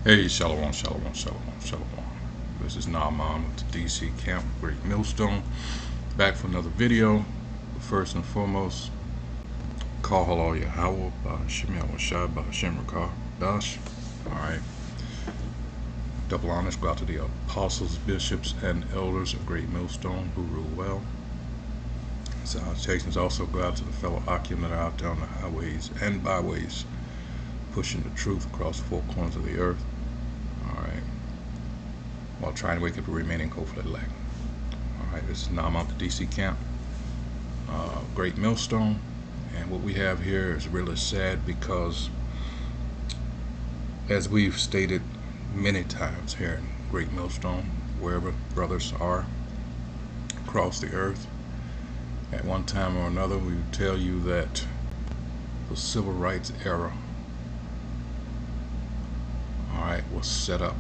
Hey, Shalom, Shalom, Shalom, Shalom. This is Naaman with the DC Camp, Great Millstone. Back for another video. First and foremost, call halal Yahweh, Ba'ashem Yahushua, Ba'ashem Rakah, Dash. Alright. Double honors go out to the apostles, bishops, and elders of Great Millstone who rule well. Salutations also go out to the fellow Akim that are out there on the highways and byways, pushing the truth across the four corners of the earth. Alright. While trying to wake up the remaining hopeful elect. Alright, this is Naaman the DC Camp, Great Millstone. And what we have here is really sad because, as we've stated many times here in Great Millstone, wherever brothers are across the earth, at one time or another we would tell you that the civil rights era, alright, was set up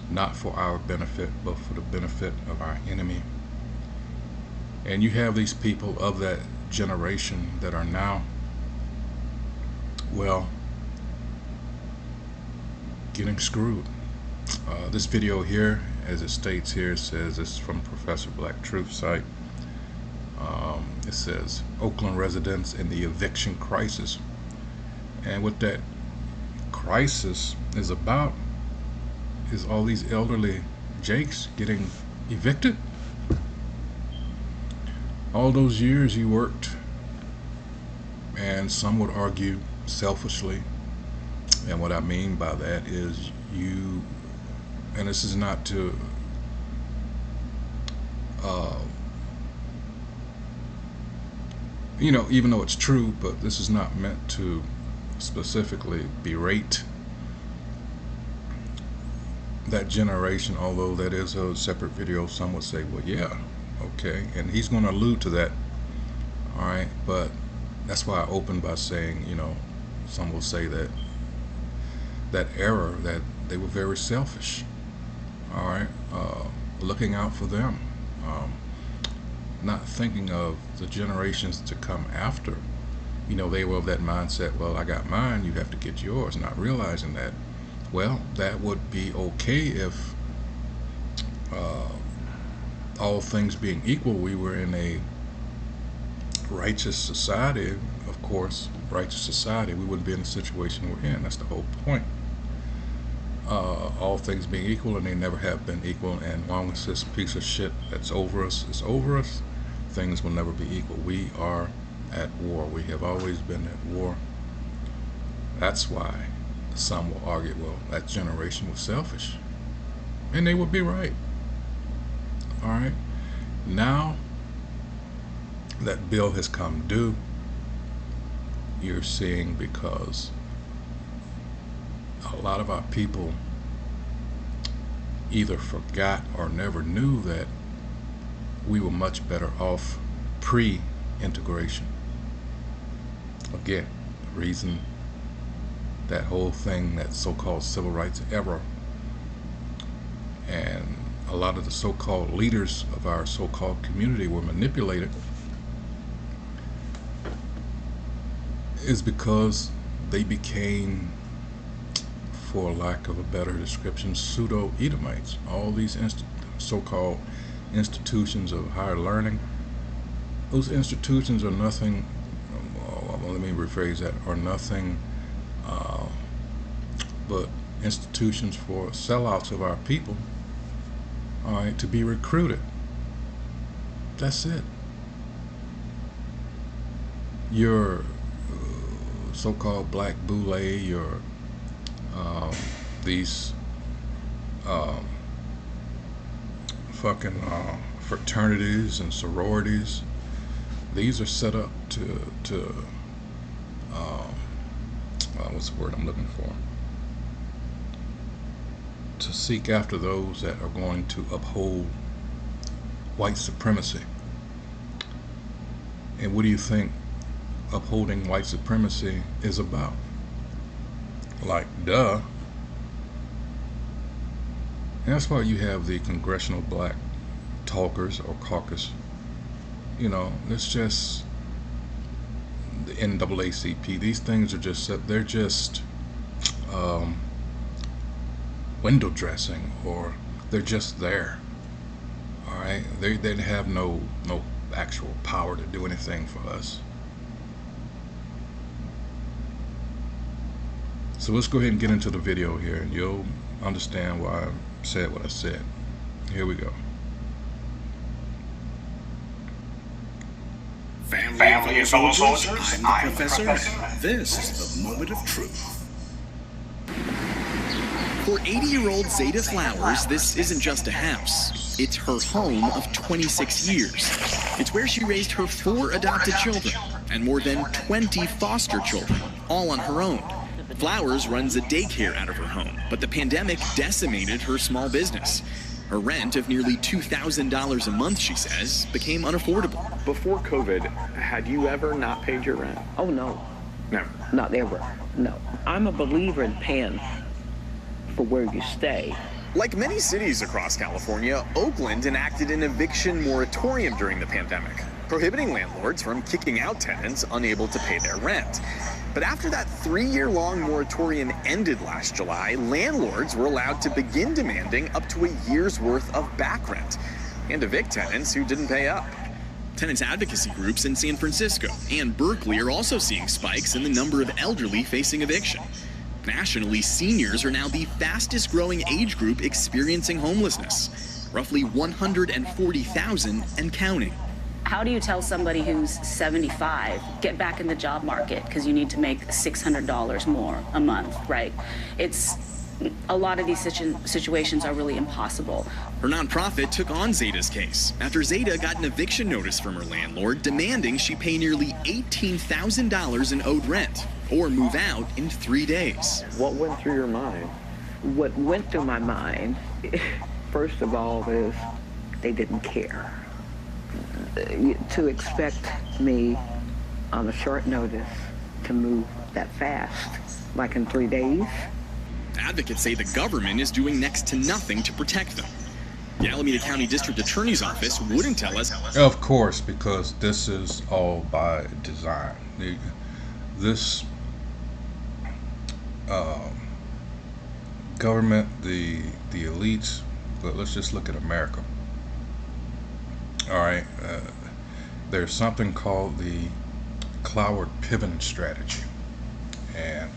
not for our benefit, but for the benefit of our enemy. And you have these people of that generation that are now, well, getting screwed. This video here, as it states here, says it's from Professor Black Truth site. It says Oakland residents in the eviction crisis. And what that crisis is about is all these elderly jakes getting evicted. All those years you worked, and some would argue selfishly, and what I mean by that is you, and this is not to even though it's true, but this is not meant to specifically berate that generation, although that is a separate video. Some would say, well, yeah, okay, and he's going to allude to that. All right, but that's why I opened by saying, some will say that era, that they were very selfish. All right, looking out for them, not thinking of the generations to come after. They were of that mindset, well, I got mine, you have to get yours, not realizing that, well, that would be okay if all things being equal, we were in a righteous society. Of course, righteous society, we wouldn't be in the situation we're in. That's the whole point. All things being equal, and they never have been equal, and long as this piece of shit that's over us is over us, things will never be equal. We are at war. We have always been at war. That's why some will argue, well, that generation was selfish. And they would be right. Alright? Now that bill has come due, you're seeing, because a lot of our people either forgot or never knew that we were much better off pre-integration. Again, the reason that whole thing, that so-called civil rights era, and a lot of the so-called leaders of our so-called community were manipulated, is because they became, for lack of a better description, pseudo-Edomites. All these so-called institutions of higher learning, those institutions are nothing, let me rephrase that, are nothing but institutions for sellouts of our people, all right, to be recruited. That's it. Your so-called black boule, your these fucking fraternities and sororities, these are set up to what's the word I'm looking for? To seek after those that are going to uphold white supremacy. And what do you think upholding white supremacy is about? Like, duh. And that's why you have the Congressional Black Talkers, or Caucus. It's just the NAACP. These things are just, they're just um, window dressing, or they're just there. All right, they have no actual power to do anything for us. So let's go ahead and get into the video here, and you'll understand why I said what I said. Here we go. Family and fellow soldiers, I'm the professor. This is the moment of truth. For 80-year-old Zeta Flowers, this isn't just a house. It's her home of 26 years. It's where she raised her 4 adopted children and more than 20 foster children, all on her own. Flowers runs a daycare out of her home, but the pandemic decimated her small business. Her rent of nearly $2,000 a month, she says, became unaffordable. Before COVID, had you ever not paid your rent? Oh, no. No. Not ever. No. I'm a believer in paying for where you stay. Like many cities across California, Oakland enacted an eviction moratorium during the pandemic, prohibiting landlords from kicking out tenants unable to pay their rent. But after that 3-year-long moratorium ended last July, landlords were allowed to begin demanding up to a year's worth of back rent and evict tenants who didn't pay up. Tenants advocacy groups in San Francisco and Berkeley are also seeing spikes in the number of elderly facing eviction. Nationally, seniors are now the fastest growing age group experiencing homelessness, roughly 140,000 and counting. How do you tell somebody who's 75, get back in the job market because you need to make $600 more a month, right? A lot of these situations are really impossible. Her nonprofit took on Zeta's case after Zeta got an eviction notice from her landlord demanding she pay nearly $18,000 in owed rent or move out in 3 days. What went through your mind? What went through my mind, first of all, is they didn't care. To expect me on a short notice to move that fast, like in 3 days. Advocates say the government is doing next to nothing to protect them. The Alameda County District Attorney's Office wouldn't tell us. Of course, because this is all by design. This government, the elites, but let's just look at America. All right, there's something called the Cloward-Piven strategy, and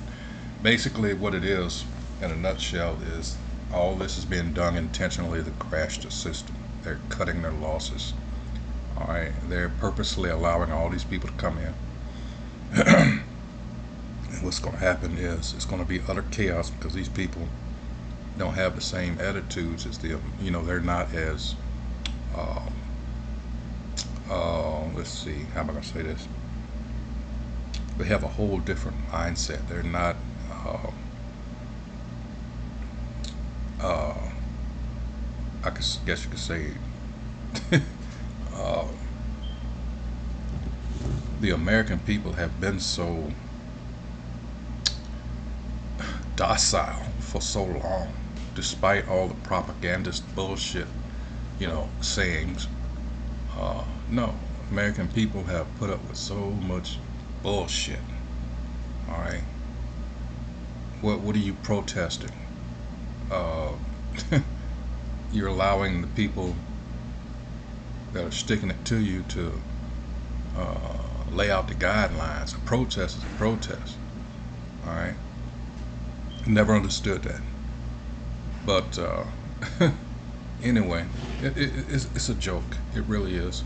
basically what it is, in a nutshell, is all this is being done intentionally to crash the system. They're cutting their losses. All right, they're purposely allowing all these people to come in. And what's going to happen is it's going to be utter chaos because these people don't have the same attitudes as the, they're not as let's see, how am I going to say this? They have a whole different mindset. They're not I guess you could say the American people have been so docile for so long, despite all the propagandist bullshit, sayings. No, American people have put up with so much bullshit. All right, what are you protesting? You're allowing the people that are sticking it to you to lay out the guidelines. A protest is a protest. All right, never understood that, but anyway, it's a joke. It really is.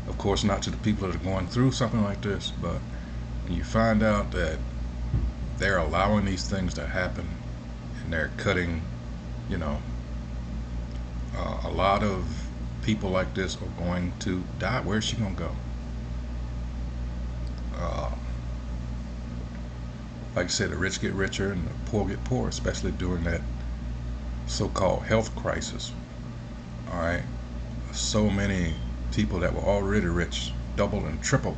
Of course, not to the people that are going through something like this, but when you find out that they're allowing these things to happen and they're cutting, a lot of people like this are going to die. Where's she gonna go? Like I said, the rich get richer and the poor get poorer, especially during that so-called health crisis. All right, so many people that were already rich doubled and tripled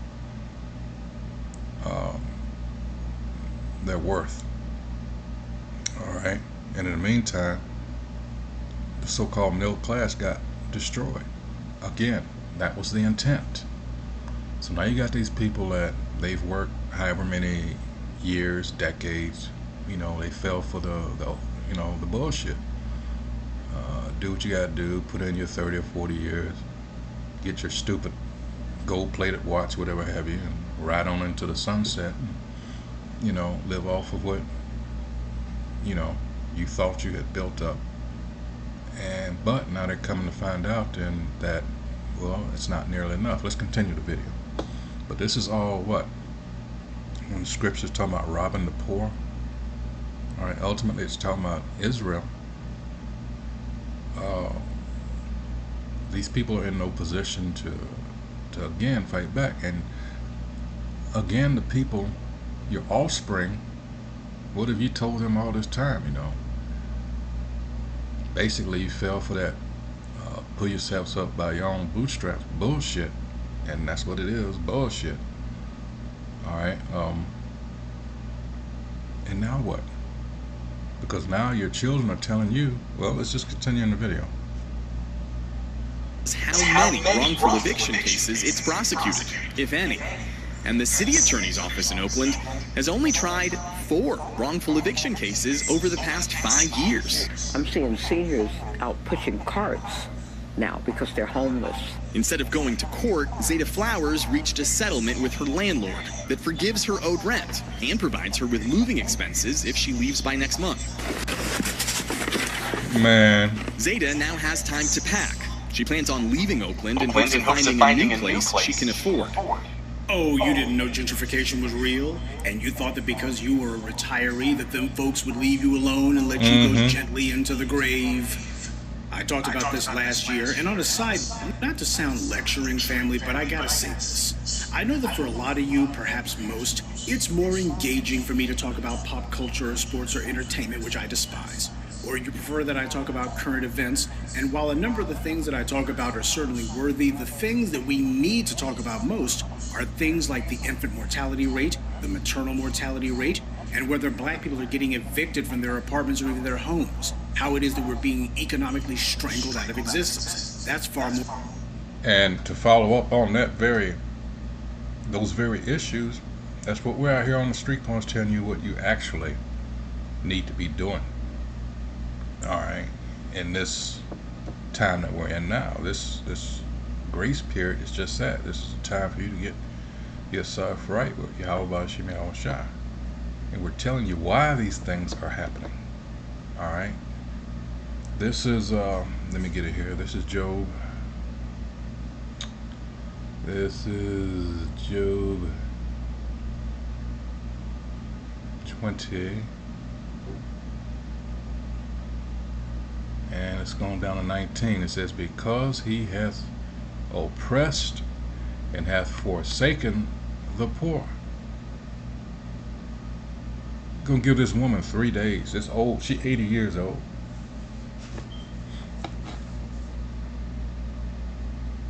their worth. All right, and in the meantime, the so-called middle class got destroyed. Again, that was the intent. So now you got these people that they've worked however many years, decades, You know, they fell for the bullshit. Do what you gotta do. Put in your 30 or 40 years. Get your stupid gold-plated watch, whatever have you, and ride on into the sunset. And, live off of what you thought you had built up. But now they're coming to find out then that, well, it's not nearly enough. Let's continue the video. But this is all what? When the scripture's talking about robbing the poor. All right, ultimately it's talking about Israel. These people are in no position to again fight back. And again, the people, your offspring, what have you told them all this time, Basically, you fell for that pull yourselves up by your own bootstraps bullshit. And that's what it is, bullshit. Alright, and now what? Because now your children are telling you, well, let's just continue in the video. How many wrongful eviction cases it's prosecuted, if any. And the city attorney's office in Oakland has only tried 4 wrongful eviction cases over the past 5 years. I'm seeing seniors out pushing carts now because they're homeless. Instead of going to court, Zeta Flowers reached a settlement with her landlord that forgives her owed rent and provides her with moving expenses if she leaves by next month. Man. Zeta now has time to pack. She plans on leaving Oakland in hopes of finding a new place she can afford. Oh, you didn't know gentrification was real? And you thought that because you were a retiree that them folks would leave you alone and let you go gently into the grave? I talked about this last year, and on a side, not to sound lecturing, family, but I gotta say this. I know that for a lot of you, perhaps most, it's more engaging for me to talk about pop culture or sports or entertainment, which I despise. Or you prefer that I talk about current events, and while a number of the things that I talk about are certainly worthy, the things that we need to talk about most are things like the infant mortality rate, the maternal mortality rate, and whether black people are getting evicted from their apartments or even their homes, how it is that we're being economically strangled out of existence. That's far more. And to follow up on those very issues, that's what we're out here on the street corners telling you what you actually need to be doing. Alright, in this time that we're in now, this grace period is just that. This is a time for you to get yourself right with Yahweh Shemi Shai. And we're telling you why these things are happening. Alright. This is let me get it here. This is Job. This is Job 20. And it's going down to 19. It says, because he hath oppressed and hath forsaken the poor. Gonna give this woman 3 days. It's old. She 80 years old.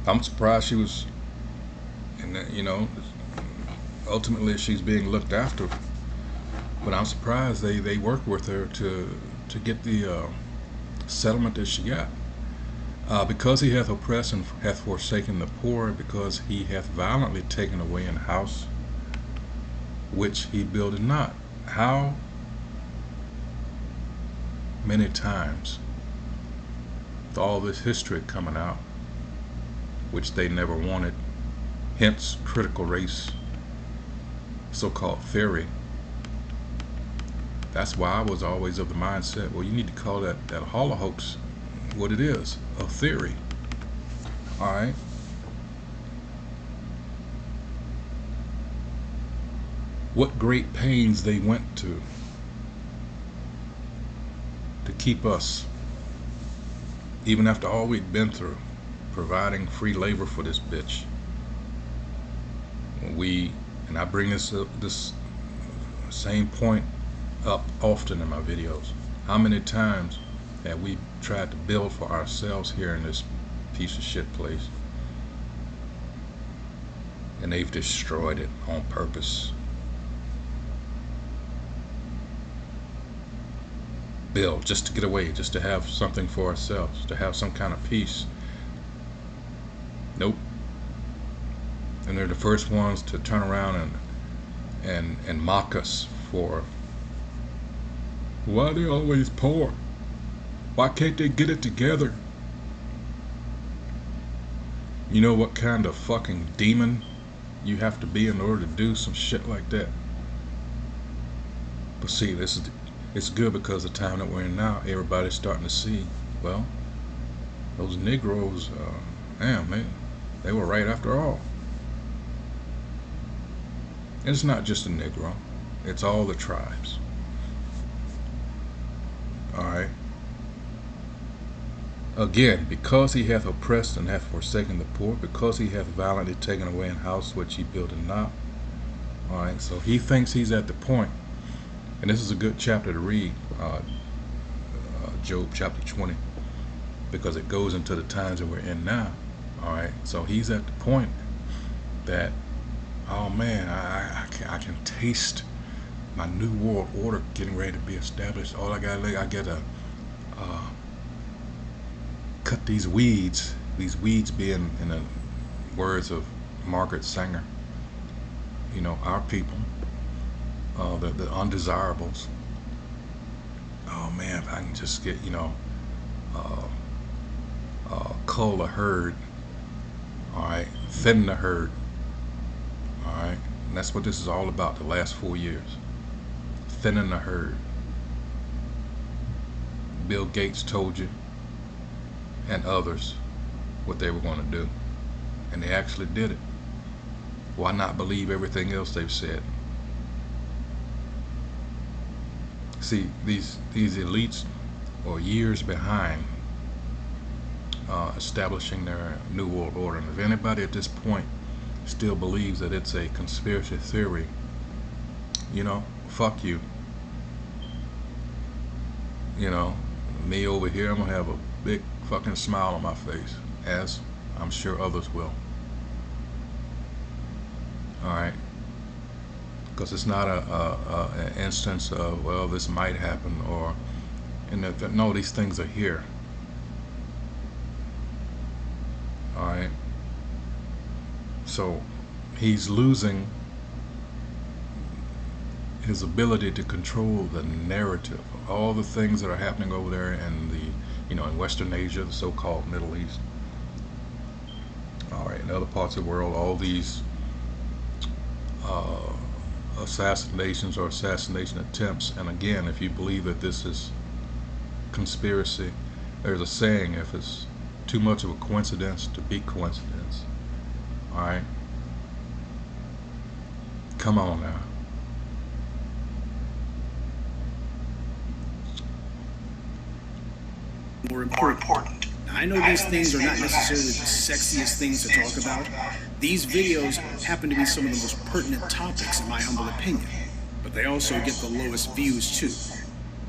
I'm surprised she was, and ultimately she's being looked after. But I'm surprised they worked with her to get the settlement that she got. Because he hath oppressed and hath forsaken the poor, because he hath violently taken away an house which he builded not. How many times with all this history coming out, which they never wanted, hence critical race so-called theory. That's why I was always of the mindset, well, you need to call that holocaust what it is, a theory. Alright? What great pains they went to keep us, even after all we'd been through, providing free labor for this bitch. And I bring this same point up often in my videos. How many times have we tried to build for ourselves here in this piece of shit place, and they've destroyed it on purpose? Build just to get away, just to have something for ourselves, to have some kind of peace. Nope. And they're the first ones to turn around and mock us for Why are they always poor? Why can't they get it together? You know what kind of fucking demon you have to be in order to do some shit like that? But see, it's good because the time that we're in now, everybody's starting to see, well, those Negroes, damn, they were right after all. And it's not just a Negro, it's all the tribes. Alright? Again, because he hath oppressed and hath forsaken the poor, because he hath violently taken away an house which he builded not. Alright, so he thinks he's at the point, and this is a good chapter to read, Job chapter 20, because it goes into the times that we're in now. Alright, so he's at the point that, oh man, I can taste my new world order getting ready to be established. All I gotta cut these weeds being, in the words of Margaret Sanger, you know, our people, the undesirables. Oh man, if I can just get, you know, cull the herd, alright, thin the herd, alright, and that's what this is all about the last 4 years. Thinning the herd. Bill Gates told you, and others, what they were going to do, and they actually did it. Why not believe everything else they've said? See, these elites are years behind establishing their new world order, and if anybody at this point still believes that it's a conspiracy theory, you know, fuck you. You know, me over here, I'm gonna have a big fucking smile on my face, as I'm sure others will. Alright, because it's not an instance of, well, this might happen, or, and no, these things are here. Alright, so he's losing his ability to control the narrative, all the things that are happening over there in the, you know, in Western Asia, the so-called Middle East. All right, in other parts of the world, all these assassinations or assassination attempts. And again, if you believe that this is conspiracy, there's a saying: if it's too much of a coincidence to be coincidence. All right, come on now. More important. Now, I know these things are not necessarily the sexiest things to talk about. These videos happen to be some of the most pertinent topics, in my humble opinion, but they also get the lowest views too.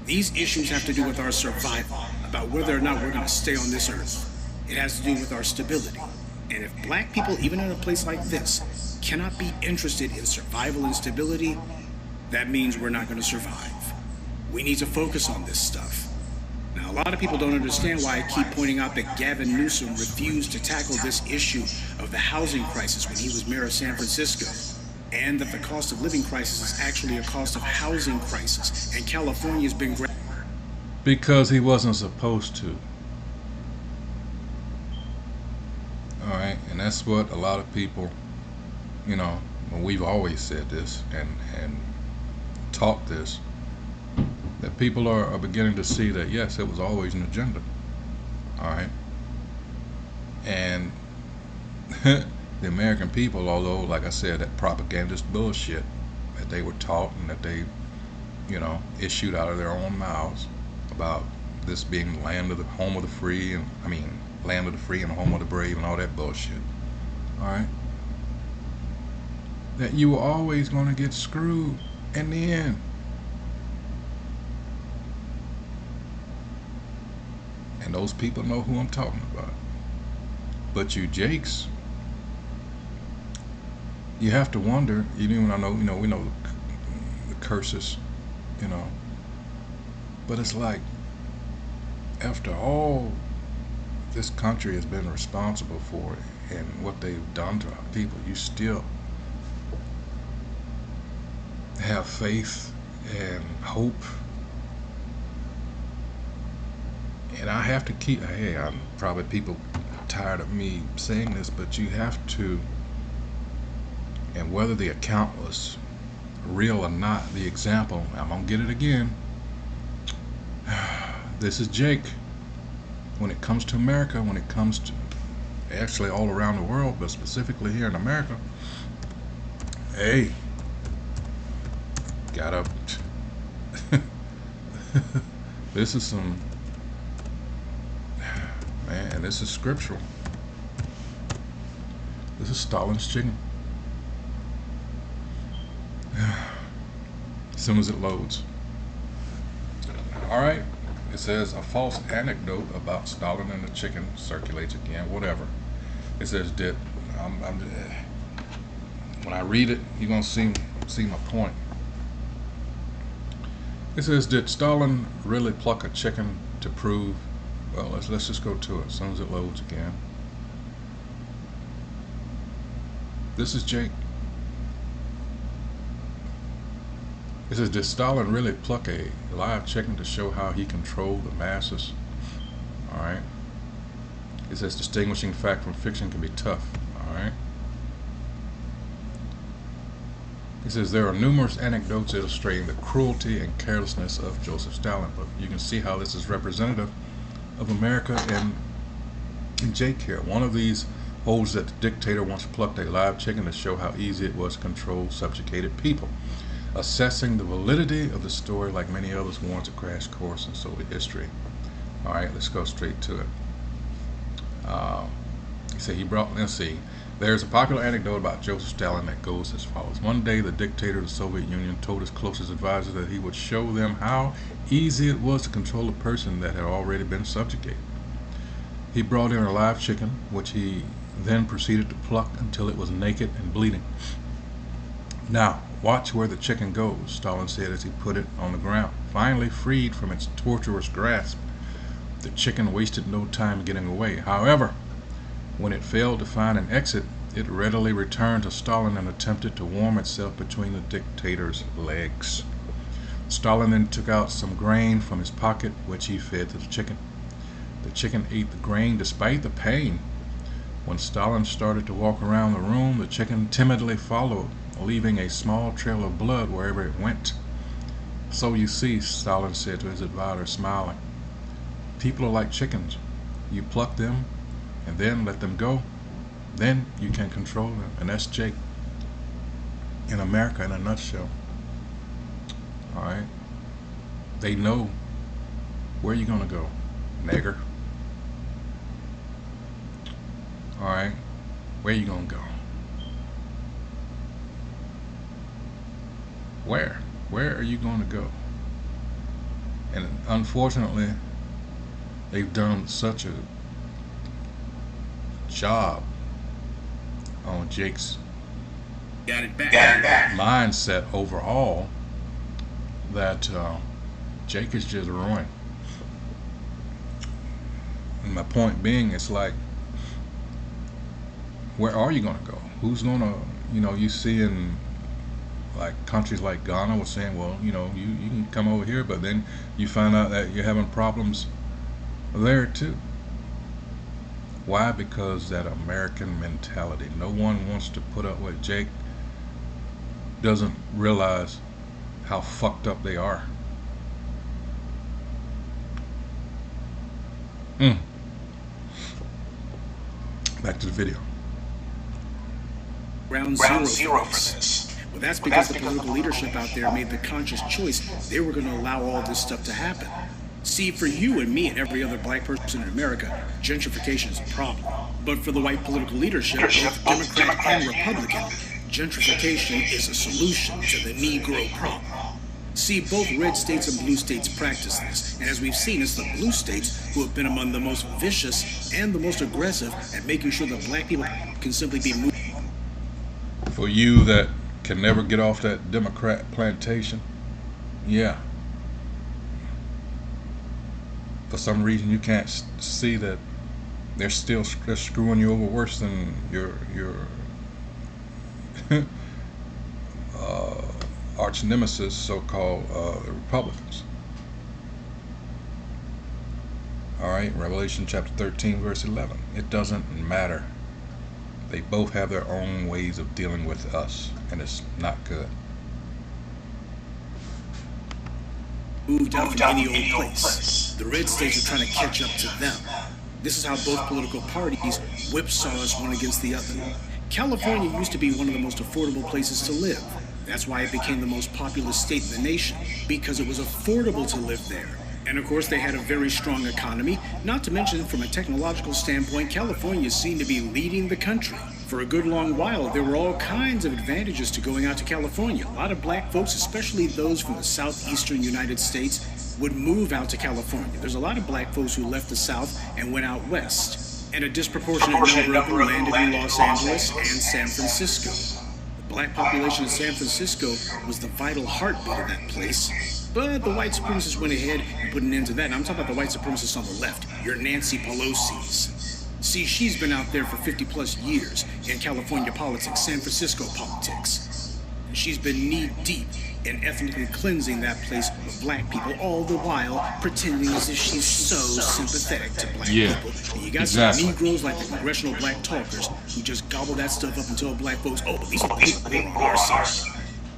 These issues have to do with our survival, about whether or not we're going to stay on this earth. It has to do with our stability. And if black people, even in a place like this, cannot be interested in survival and stability, that means we're not going to survive. We need to focus on this stuff. Now, a lot of people don't understand why I keep pointing out that Gavin Newsom refused to tackle this issue of the housing crisis when he was mayor of San Francisco, and that the cost of living crisis is actually a cost of housing crisis, and California's been because he wasn't supposed to. All right, and that's what a lot of people, you know, we've always said this and taught this, that people are beginning to see that yes, it was always an agenda. All right, and the American people, although, like I said, that propagandist bullshit that they were taught and that they, you know, issued out of their own mouths about this being land of the home of the free, and I mean land of the free and home of the brave and all that bullshit. All right, that you were always going to get screwed in the end. And those people know who I'm talking about. But you Jakes, you have to wonder, even I know, you know, we know the curses, you know, but it's like, after all this country has been responsible for and what they've done to our people, you still have faith and hope and I have to keep, hey, I'm probably people tired of me saying this, but you have to, and whether the account was real or not, the example, I'm gonna get it again. This is Jake. When it comes to America, when it comes to actually all around the world, but specifically here in America, hey, gotta this is some, man, this is scriptural. This is Stalin's chicken. As soon as it loads. Alright, it says a false anecdote about Stalin and the chicken circulates again, whatever. It says did, when I read it, you're going to see my point. It says, did Stalin really pluck a chicken to prove, well, let's just go to it as soon as it loads again. This is Jake. It says, did Stalin really pluck a live chicken to show how he controlled the masses? Alright. It says, distinguishing fact from fiction can be tough. Alright. It says, there are numerous anecdotes illustrating the cruelty and carelessness of Joseph Stalin. But you can see how this is representative of America and Jake here. One of these holds that the dictator once plucked a live chicken to show how easy it was to control subjugated people. Assessing the validity of the story, like many others, warrants a crash course in Soviet history. Alright, let's go straight to it. He said he brought, let's see, there's a popular anecdote about Joseph Stalin that goes as follows. One day, the dictator of the Soviet Union told his closest advisors that he would show them how easy it was to control a person that had already been subjugated. He brought in a live chicken, which he then proceeded to pluck until it was naked and bleeding. Now, watch where the chicken goes, Stalin said as he put it on the ground. Finally freed from its torturous grasp, the chicken wasted no time getting away. However, when it failed to find an exit, it readily returned to Stalin and attempted to warm itself between the dictator's legs. Stalin then took out some grain from his pocket, which he fed to the chicken. The chicken ate the grain despite the pain. When Stalin started to walk around the room, the chicken timidly followed, leaving a small trail of blood wherever it went. So you see, Stalin said to his advisor, smiling, people are like chickens. You pluck them and then let them go. Then you can control them. And that's Jake in America in a nutshell. Alright? They know where you're gonna go, nigger. Alright? Where you gonna go? Where? Where are you going to go? And unfortunately, they've done such a job on Jake's mindset overall that Jake is just ruined. And my point being, it's like, where are you going to go? Who's going to, you see in like countries like Ghana was saying, well, you can come over here, but then you find out that you're having problems there too. Why? Because that American mentality. No one wants to put up with Jake. Doesn't realize how fucked up they are. Back to the video. Ground zero for this. Well, that's because the political leadership out there made the conscious choice they were going to allow all this stuff to happen. See, for you and me and every other black person in America, gentrification is a problem. But for the white political leadership, both Democrat and Republican, gentrification is a solution to the Negro problem. See, both red states and blue states practice this, and as we've seen, it's the blue states who have been among the most vicious and the most aggressive at making sure that black people can simply be moved. For you that can never get off that Democrat plantation, yeah. For some reason you can't see that they're screwing you over worse than your arch nemesis, so-called Republicans. All right, Revelation chapter 13, verse 11. It doesn't matter. They both have their own ways of dealing with us, and it's not good. Moved out from any old place. The red states are trying to catch up to them. This is how both political parties whipsaw us one against the other. California used to be one of the most affordable places to live. That's why it became the most populous state in the nation, because it was affordable to live there. And of course, they had a very strong economy. Not to mention, from a technological standpoint, California seemed to be leading the country. For a good long while, there were all kinds of advantages to going out to California. A lot of black folks, especially those from the southeastern United States, would move out to California. There's a lot of black folks who left the South and went out west. And a disproportionate number of them landed in Los Angeles and San Francisco. The black population of San Francisco was the vital heartbeat of that place. But the white supremacists went ahead and put an end to that. And I'm talking about the white supremacists on the left, your Nancy Pelosi's. See, she's been out there for 50 plus years in California politics, San Francisco politics. And she's been knee deep in ethnically cleansing that place of black people, all the while pretending as if she's so sympathetic to black people. And you got some Negroes like the Congressional Black Talkers who just gobble that stuff up and tell black folks, oh, these are the people who are on our side.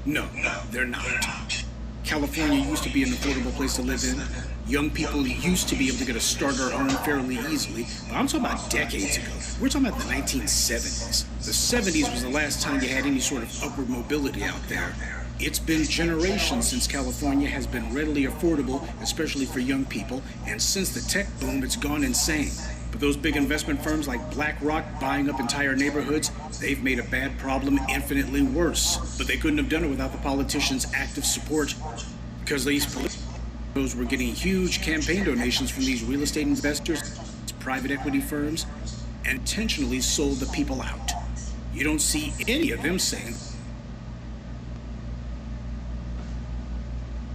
No, they're not. California used to be an affordable place to live in. Young people used to be able to get a starter home fairly easily. But I'm talking about decades ago. We're talking about the 1970s. The 70s was the last time you had any sort of upward mobility out there. It's been generations since California has been readily affordable, especially for young people. And since the tech boom, it's gone insane. But those big investment firms like BlackRock buying up entire neighborhoods, they've made a bad problem infinitely worse. But they couldn't have done it without the politicians' active support, because these politicos were getting huge campaign donations from these real estate investors, private equity firms, and intentionally sold the people out. You don't see any of them saying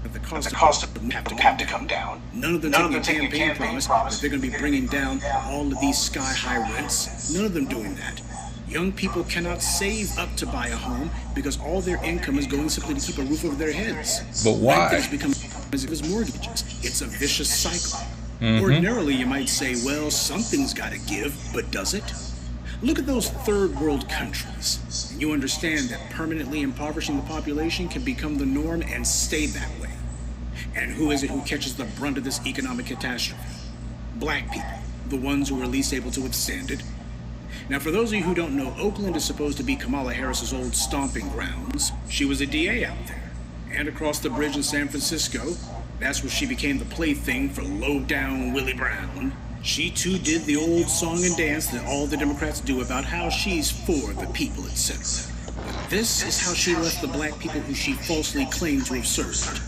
that the cost of them have to come down. None of them taking a campaign promise that they're going to be bringing down all of these sky-high rents. None of them doing that. Young people cannot save up to buy a home because all their income is going simply to keep a roof over their heads. But why? Things become as mortgages. It's a vicious cycle. Ordinarily, you might say, well, something's got to give, but does it? Look at those third world countries, and you understand that permanently impoverishing the population can become the norm and stay that way. And who is it who catches the brunt of this economic catastrophe? Black people, the ones who are least able to withstand it. Now, for those of you who don't know, Oakland is supposed to be Kamala Harris's old stomping grounds. She was a DA out there. And across the bridge in San Francisco, that's where she became the plaything for low-down Willie Brown. She too did the old song and dance that all the Democrats do about how she's for the people, etc. But this is how she left the black people who she falsely claimed to have served.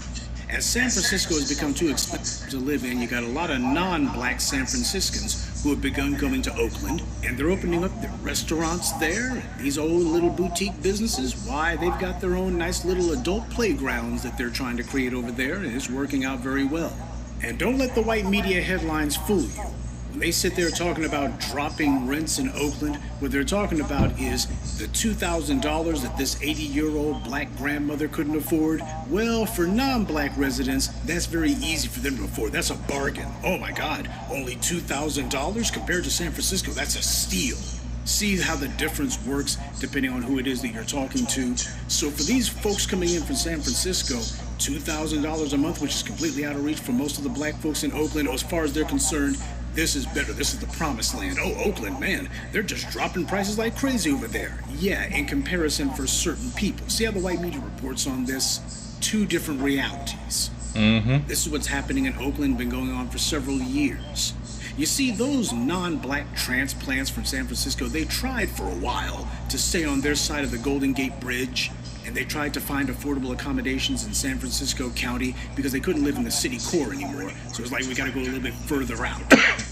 As San Francisco has become too expensive to live in, you got a lot of non-black San Franciscans who have begun coming to Oakland, and they're opening up their restaurants there, these old little boutique businesses. Why, they've got their own nice little adult playgrounds that they're trying to create over there, and it's working out very well. And don't let the white media headlines fool you. When they sit there talking about dropping rents in Oakland, what they're talking about is the $2,000 that this 80-year-old black grandmother couldn't afford. Well, for non-black residents, that's very easy for them to afford. That's a bargain. Oh my God, only $2,000 compared to San Francisco, that's a steal. See how the difference works depending on who it is that you're talking to. So for these folks coming in from San Francisco, $2,000 a month, which is completely out of reach for most of the black folks in Oakland, as far as they're concerned, this is better. This is the promised land. Oh, Oakland, man, they're just dropping prices like crazy over there. Yeah, in comparison for certain people. See how the white media reports on this? Two different realities. This is what's happening in Oakland, been going on for several years. You see, those non-black transplants from San Francisco, they tried for a while to stay on their side of the Golden Gate Bridge, and they tried to find affordable accommodations in San Francisco County because they couldn't live in the city core anymore. So it's like, we gotta go a little bit further out.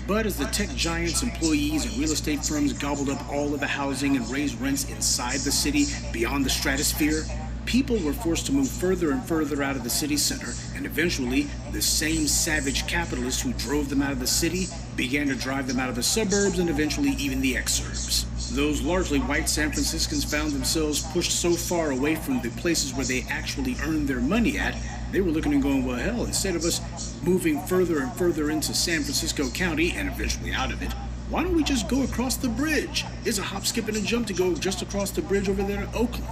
But as the tech giants, employees, and real estate firms gobbled up all of the housing and raised rents inside the city beyond the stratosphere, people were forced to move further and further out of the city center, and eventually, the same savage capitalists who drove them out of the city began to drive them out of the suburbs and eventually even the exurbs. Those largely white San Franciscans found themselves pushed so far away from the places where they actually earned their money at They were looking and going, well, hell, instead of us moving further and further into San Francisco County and eventually out of it, why don't we just go across the bridge? There's a hop, skip, and a jump to go just across the bridge over there to Oakland.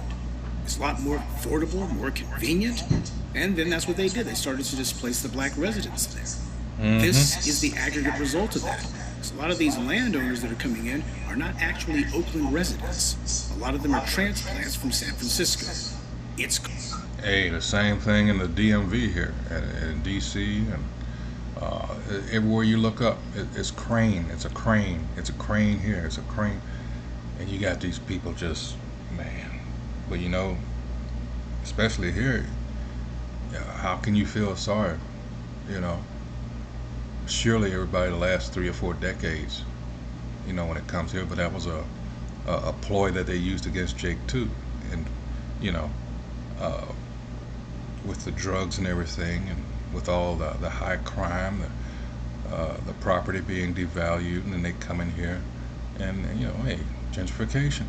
It's a lot more affordable, more convenient. And then that's what they did. They started to displace the black residents there. This is the aggregate result of that. A lot of these landowners that are coming in are not actually Oakland residents. A lot of them are transplants from San Francisco. It's... Hey, the same thing in the DMV here, in DC, and everywhere you look up, it's crane. It's a crane. It's a crane here. It's a crane. And you got these people just, man. But you know, especially here, how can you feel sorry? You know, surely everybody the last 3 or 4 decades, you know, when it comes here, but that was a ploy that they used against Jake too. And, you know, with the drugs and everything, and with all the high crime, the property being devalued, and then they come in here and you know, hey, gentrification.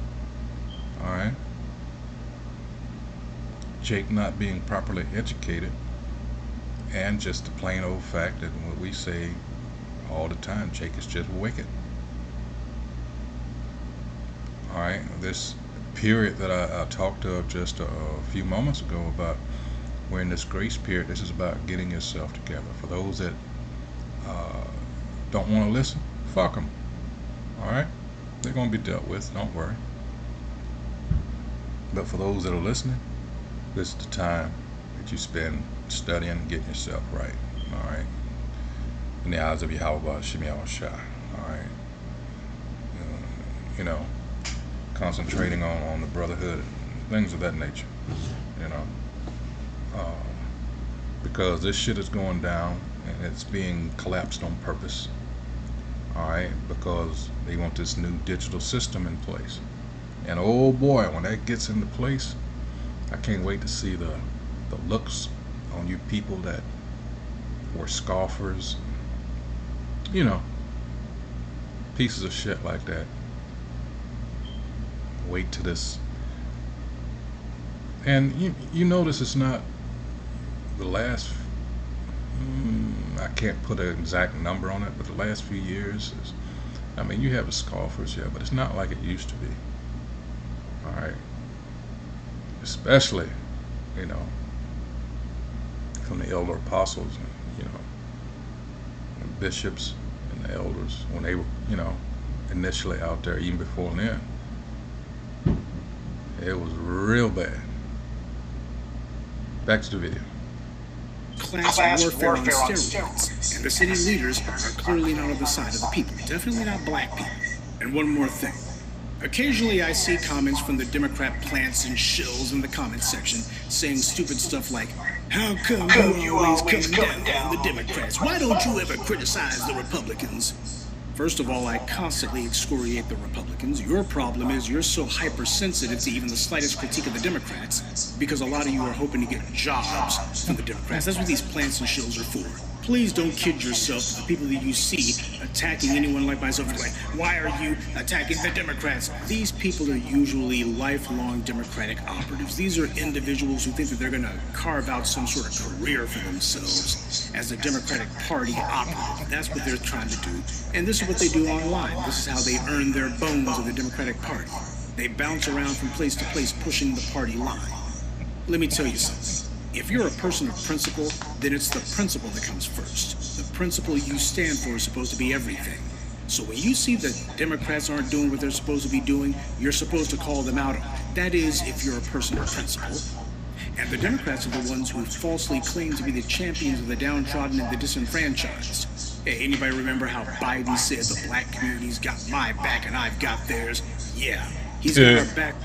All right. Jake not being properly educated, and just the plain old fact that what we say all the time, Jake is just wicked. All right, this period that I talked of just a few moments ago about we're in this grace period, this is about getting yourself together. For those that don't want to listen, fuck them. All right, they're going to be dealt with, don't worry. But for those that are listening, this is the time that you spend studying and getting yourself right. All right, in the eyes of Yahweh Shemi Shah. All right, you know, concentrating on the brotherhood, things of that nature. You know, because this shit is going down and it's being collapsed on purpose. All right, because they want this new digital system in place, and oh boy, when that gets into place, I can't wait to see the looks on you people that were scoffers, you know, pieces of shit like that. Wait to this. And you notice it's not the last, I can't put an exact number on it, but the last few years is, I mean, you have the scoffers, yeah, but it's not like it used to be. All right. Especially, you know, from the elder apostles, you know, and bishops and the elders, when they were, you know, initially out there, even before then, it was real bad. Back to the video. Class warfare on steroids, and the city leaders are clearly not on the side of the people, definitely not black people. And one more thing. Occasionally I see comments from the Democrat plants and shills in the comments section saying stupid stuff like, how come you always coming down on the Democrats? Why don't you ever criticize the Republicans? First of all, I constantly excoriate the Republicans. Your problem is you're so hypersensitive to even the slightest critique of the Democrats because a lot of you are hoping to get jobs from the Democrats. That's what these plants and shills are for. Please don't kid yourself. The people that you see attacking anyone like myself are like, why are you attacking the Democrats? These people are usually lifelong Democratic operatives. These are individuals who think that they're going to carve out some sort of career for themselves as a Democratic Party operative. That's what they're trying to do. And this is what they do online. This is how they earn their bones of the Democratic Party. They bounce around from place to place pushing the party line. Let me tell you something. If you're a person of principle, then it's the principle that comes first. The principle you stand for is supposed to be everything. So when you see that Democrats aren't doing what they're supposed to be doing, you're supposed to call them out on it. That is, if you're a person of principle. And the Democrats are the ones who falsely claim to be the champions of the downtrodden and the disenfranchised. Hey, anybody remember how Biden said the black community's got my back and I've got theirs? Yeah, he's got our back.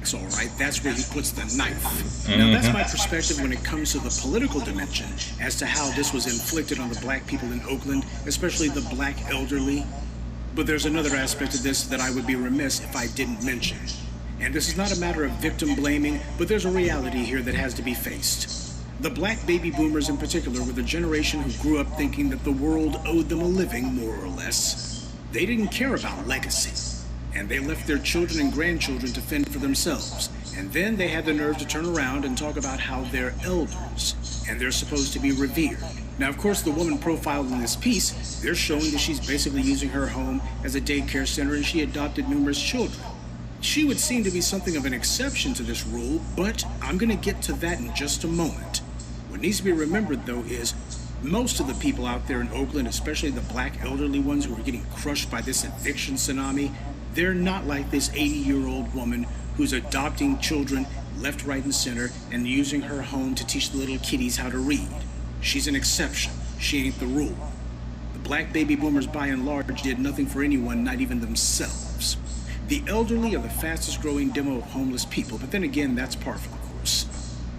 It's all right, that's where he puts the knife. Now that's my perspective when it comes to the political dimension as to how this was inflicted on the black people in Oakland, especially the black elderly. But there's another aspect of this that I would be remiss if I didn't mention. And this is not a matter of victim blaming, but there's a reality here that has to be faced. The black baby boomers in particular were the generation who grew up thinking that the world owed them a living, more or less. They didn't care about legacy. And they left their children and grandchildren to fend for themselves. And then they had the nerve to turn around and talk about how they're elders and they're supposed to be revered. Now, of course, the woman profiled in this piece, they're showing that she's basically using her home as a daycare center and she adopted numerous children. She would seem to be something of an exception to this rule, but I'm going to get to that in just a moment. What needs to be remembered, though, is most of the people out there in Oakland, especially the black elderly ones who are getting crushed by this eviction tsunami, they're not like this 80-year-old woman who's adopting children left, right, and center and using her home to teach the little kiddies how to read. She's an exception. She ain't the rule. The black baby boomers, by and large, did nothing for anyone, not even themselves. The elderly are the fastest growing demo of homeless people, but then again, that's par for the course.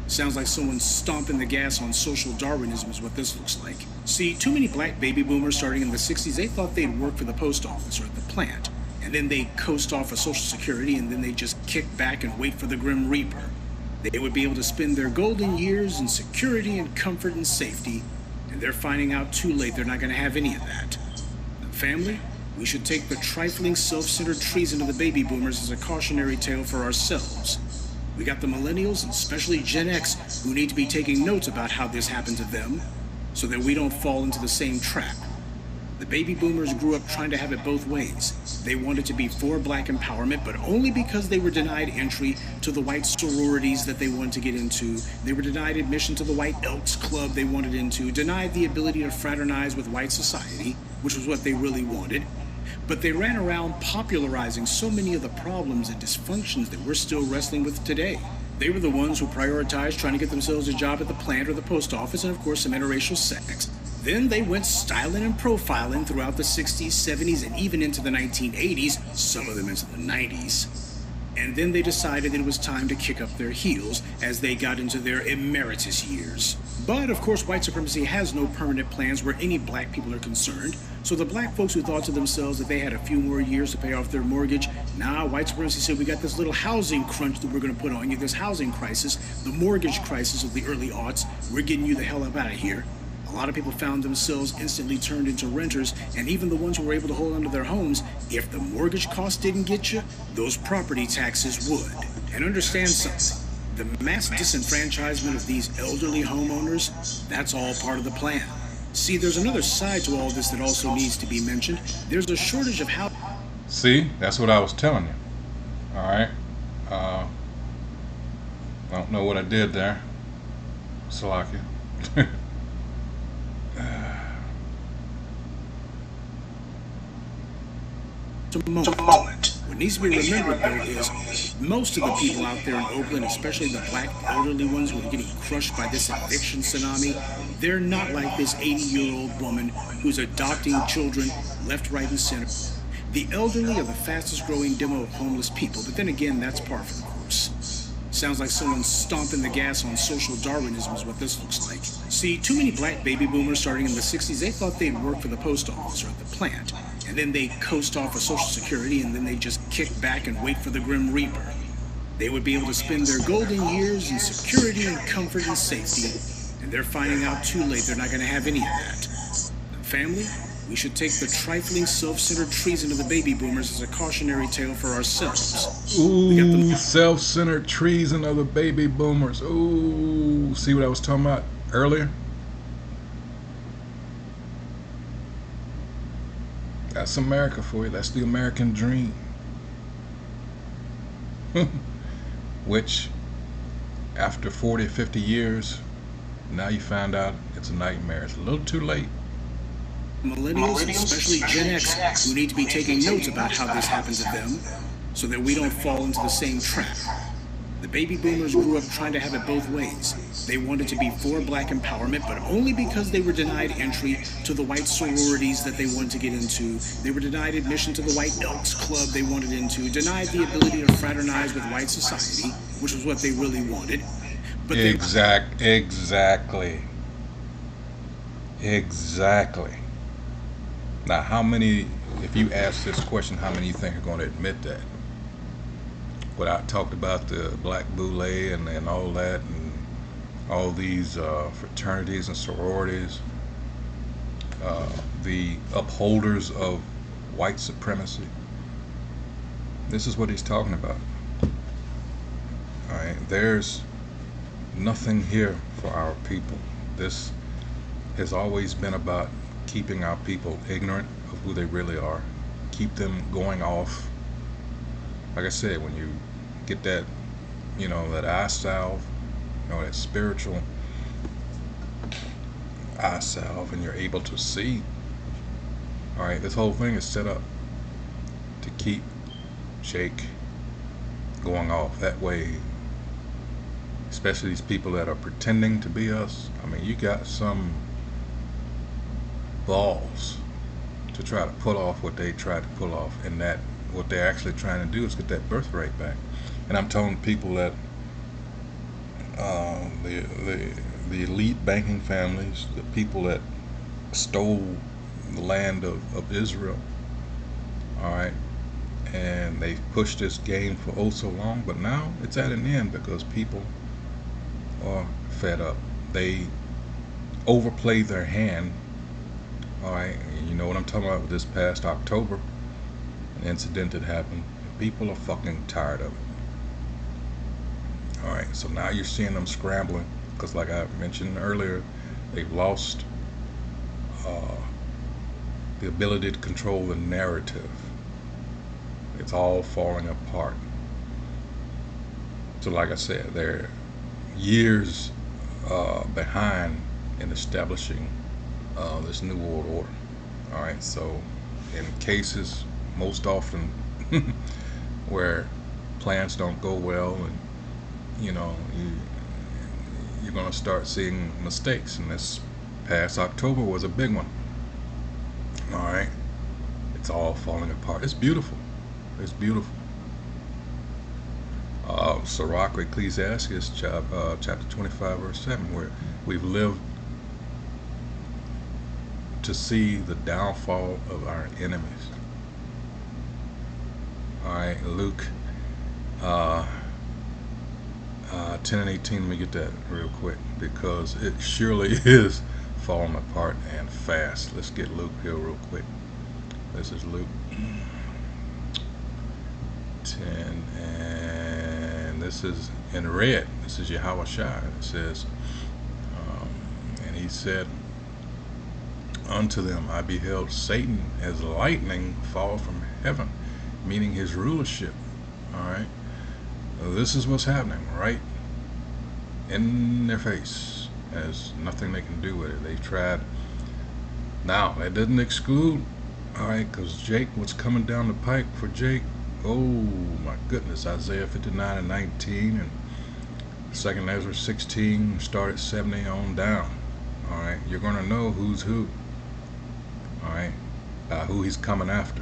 Sounds like someone's stomping the gas on social Darwinism is what this looks like. See, too many black baby boomers starting in the 60s, they thought they'd work for the post office or at the plant, and then they'd coast off of Social Security, and then they'd just kick back and wait for the Grim Reaper. They would be able to spend their golden years in security and comfort and safety, and they're finding out too late they're not going to have any of that. The family? We should take the trifling, self-centered treason of the baby boomers as a cautionary tale for ourselves. We got the millennials, and especially Gen X, who need to be taking notes about how this happened to them, so that we don't fall into the same trap. The baby boomers grew up trying to have it both ways. They wanted to be for black empowerment, but only because they were denied entry to the white sororities that they wanted to get into. They were denied admission to the White Elks Club they wanted into, denied the ability to fraternize with white society, which was what they really wanted. But they ran around popularizing so many of the problems and dysfunctions that we're still wrestling with today. They were the ones who prioritized trying to get themselves a job at the plant or the post office, and of course some interracial sex. Then they went styling and profiling throughout the 60s, 70s, and even into the 1980s, some of them into the 90s. And then they decided that it was time to kick up their heels as they got into their emeritus years. But of course, white supremacy has no permanent plans where any black people are concerned. So the black folks who thought to themselves that they had a few more years to pay off their mortgage, nah, white supremacy said, we got this little housing crunch that we're going to put on you, this housing crisis, the mortgage crisis of the early aughts. We're getting you the hell up out of here. A lot of people found themselves instantly turned into renters, and even the ones who were able to hold onto their homes, if the mortgage cost didn't get you, those property taxes would. And understand something, the mass disenfranchisement of these elderly homeowners, that's all part of the plan. See, there's another side to all this that also needs to be mentioned. There's a shortage of housing. See, that's what I was telling you. All right. I don't know what I did there. Salakia. Moment. What needs to be remembered, though, is most of the people out there in Oakland, especially the black elderly ones who are getting crushed by this eviction tsunami, they're not like this 80-year-old woman who's adopting children left, right, and center. The elderly are the fastest growing demo of homeless people, but then again, that's par for the course. Sounds like someone's stomping the gas on social Darwinism is what this looks like. See, too many black baby boomers starting in the 60s, they thought they'd work for the post office or at the plant, and then they'd coast off of Social Security, and then they'd just kick back and wait for the Grim Reaper. They would be able to spend their golden years in security and comfort and safety, and they're finding out too late they're not going to have any of that. The family? We should take the trifling, self-centered treason of the baby boomers as a cautionary tale for ourselves. Ooh, self-centered treason of the baby boomers. Ooh, see what I was talking about earlier? That's America for you. That's the American dream. Which, after 40 or 50 years, now you find out it's a nightmare. It's a little too late. Millennials, especially Gen X, who need to be taking notes about how this happened to them, so that we don't fall into the same trap. The baby boomers grew up trying to have it both ways. They wanted to be for black empowerment, but only because they were denied entry to the white sororities that they wanted to get into. They were denied admission to the White Elks Club they wanted into, denied the ability to fraternize with white society, which was what they really wanted. But Exactly. Now, how many, if you ask this question, how many you think are going to admit that? What I talked about, the black boule and all that, and all these fraternities and sororities, the upholders of white supremacy. This is what he's talking about. All right, there's nothing here for our people. This has always been about keeping our people ignorant of who they really are, keep them going off. Like I said, when you get that, that eye salve, that spiritual eye salve, and you're able to see. All right, this whole thing is set up to keep Jake going off. That way, especially these people that are pretending to be us. I mean, you got some balls to try to pull off what they tried to pull off, and that what they're actually trying to do is get that birth rate back. And I'm telling people that the elite banking families, the people that stole the land of Israel, all right, and they pushed this game for oh so long, but now it's at an end because people are fed up. They overplay their hand. All right, you know what I'm talking about with this past October, an incident that happened. People are fucking tired of it. All right, so now you're seeing them scrambling because, like I mentioned earlier, they've lost the ability to control the narrative. It's all falling apart. So, like I said, they're years behind in establishing this new world order. All right, so in cases most often where plans don't go well, and you're going to start seeing mistakes, and this past October was a big one. All right, it's all falling apart. It's beautiful. It's beautiful. Sirach, Ecclesiastes, chapter 25, verse 7, where we've lived to see the downfall of our enemies. All right, Luke 10 and 18. Let me get that real quick because it surely is falling apart and fast. Let's get Luke here real quick. This is Luke 10, and this is in red. This is Yahweh Shai. It says, and he said unto them, I beheld Satan as lightning fall from heaven, meaning his rulership. All right, this is what's happening right in their face. There's nothing they can do with it. They tried. Now that doesn't exclude, all right, because Jake, what's coming down the pike for Jake, oh my goodness, Isaiah 59 and 19 and 2nd Ezra 16, start at 70 on down. All right, you're going to know who's who. All right, who he's coming after.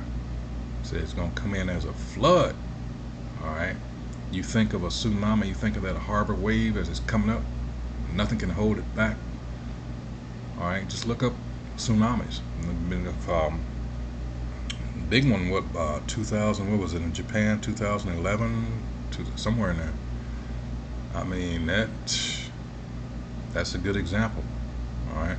So it's going to come in as a flood. All right, you think of a tsunami, you think of that harbor wave as it's coming up, nothing can hold it back. All right, just look up tsunamis. Big one, what 2000? What was it in Japan? 2011, somewhere in there. I mean, that's a good example. All right.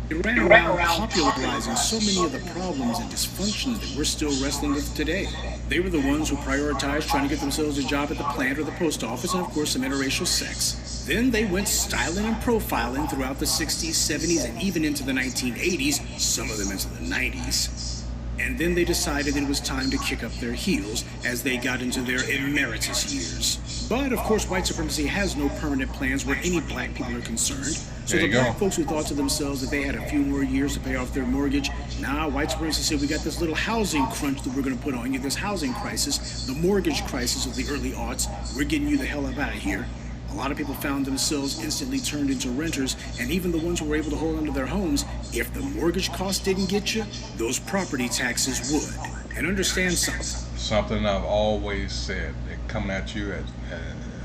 They ran around popularizing so many of the problems and dysfunctions that we're still wrestling with today. They were the ones who prioritized trying to get themselves a job at the plant or the post office, and of course some interracial sex. Then they went styling and profiling throughout the 60s, 70s, and even into the 1980s, some of them into the 90s. And then they decided it was time to kick up their heels as they got into their emeritus years. But of course, white supremacy has no permanent plans where any black people are concerned. So the black folks who thought to themselves that they had a few more years to pay off their mortgage, nah, white supremacy said, we got this little housing crunch that we're going to put on you, this housing crisis, the mortgage crisis of the early aughts. We're getting you the hell up out of here. A lot of people found themselves instantly turned into renters, and even the ones who were able to hold onto their homes, if the mortgage cost didn't get you, those property taxes would. And understand something. Something I've always said, they're coming at you at